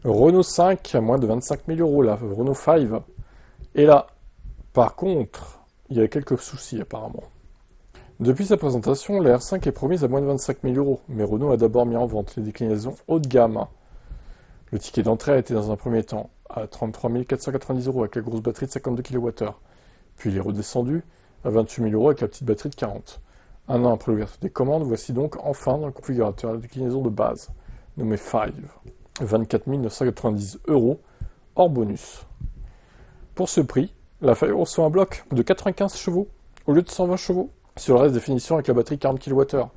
Renault 5 à moins de 25 000 euros, là, Renault 5. Et là, par contre, il y a quelques soucis apparemment. Depuis sa présentation, la R5 est promise à moins de 25 000 euros, mais Renault a d'abord mis en vente les déclinaisons haut de gamme. Le ticket d'entrée a été dans un premier temps à 33 490 euros avec la grosse batterie de 52 kWh, puis il est redescendu à 28 000 euros avec la petite batterie de 40. Un an après l'ouverture des commandes, voici donc enfin dans le configurateur la déclinaison de base, nommée 5, 24 990 euros hors bonus. Pour ce prix, la 5 reçoit un bloc de 95 chevaux au lieu de 120 chevaux sur le reste des finitions avec la batterie 40 kWh,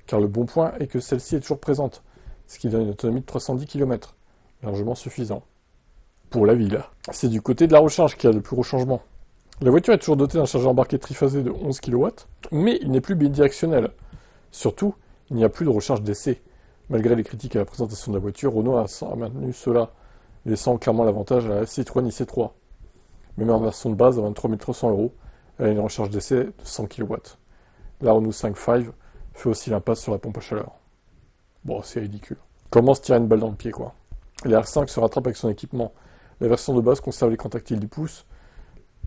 car le bon point est que celle-ci est toujours présente, ce qui donne une autonomie de 310 km, largement suffisant. Pour la ville, c'est du côté de la recharge qu'il y a le plus gros changement. La voiture est toujours dotée d'un chargeur embarqué triphasé de 11 kW, mais il n'est plus bidirectionnel. Surtout, il n'y a plus de recharge d'essai. Malgré les critiques à la présentation de la voiture, Renault a maintenu cela, laissant clairement l'avantage à la Citroën IC3. Même en version de base à 23 300 euros, elle a une recharge d'essai de 100 kW. La Renault 5 fait aussi l'impasse sur la pompe à chaleur. Bon, c'est ridicule. Comment se tirer une balle dans le pied, quoi. La R5 se rattrape avec son équipement. La version de base conserve l'écran tactile 10 pouces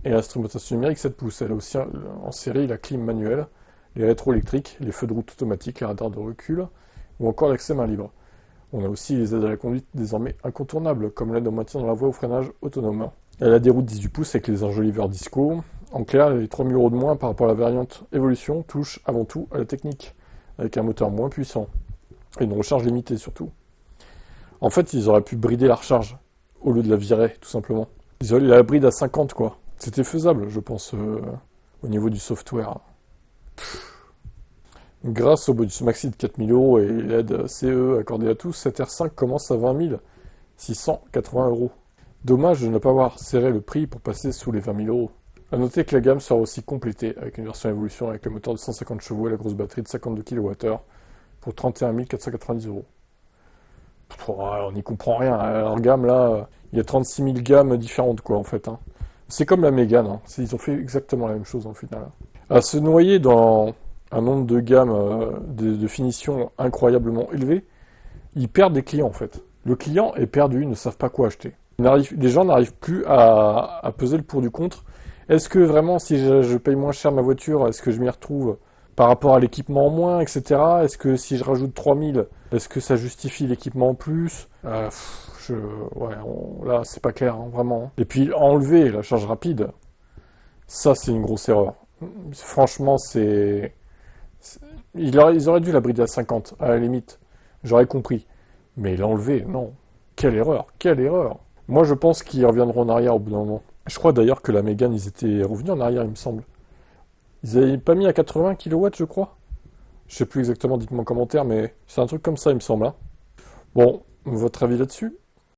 et l'instrumentation numérique 7 pouces. Elle a aussi en série la clim manuelle, les rétros électriques, les feux de route automatiques, les radars de recul ou encore l'accès main libre. On a aussi les aides à la conduite désormais incontournables, comme l'aide au maintien dans la voie au freinage autonome. Elle a des roues 18 pouces avec les enjoliveurs disco. En clair, les 3 000 euros de moins par rapport à la variante Evolution touchent avant tout à la technique, avec un moteur moins puissant et une recharge limitée surtout. En fait, ils auraient pu brider la recharge au lieu de la virer, tout simplement. Ils auraient la bride à 50, quoi. C'était faisable, je pense, au niveau du software. Grâce au bonus maxi de 4 000 euros et l'aide CE accordée à tous, cette R5 commence à 20 680 euros. Dommage de ne pas avoir serré le prix pour passer sous les 20 000 euros. A noter que la gamme sera aussi complétée avec une version Evolution avec le moteur de 150 chevaux et la grosse batterie de 52 kWh pour 31 490 euros. On n'y comprend rien. Alors gamme là, il y a 36 000 gammes différentes quoi en fait. Hein. C'est comme la Mégane, hein. Ils ont fait exactement la même chose en final. À se noyer dans un nombre de gammes de finitions incroyablement élevées, ils perdent des clients en fait. Le client est perdu, ils ne savent pas quoi acheter. Les gens n'arrivent plus à peser le pour du contre. Est-ce que vraiment, si je paye moins cher ma voiture, est-ce que je m'y retrouve par rapport à l'équipement en moins, etc. Est-ce que si je rajoute 3000, est-ce que ça justifie l'équipement en plus là, c'est pas clair, hein, vraiment. Et puis, enlever la charge rapide, ça, c'est une grosse erreur. Franchement, ils auraient dû la brider à 50, à la limite. J'aurais compris. Mais l'enlever, non. Quelle erreur, quelle erreur. Moi, je pense qu'ils reviendront en arrière au bout d'un moment. Je crois d'ailleurs que la Mégane, ils étaient revenus en arrière, il me semble. Ils n'avaient pas mis à 80 kW, je crois. Je sais plus exactement, dites-moi en commentaire, mais c'est un truc comme ça, il me semble. Hein. Bon, votre avis là-dessus ?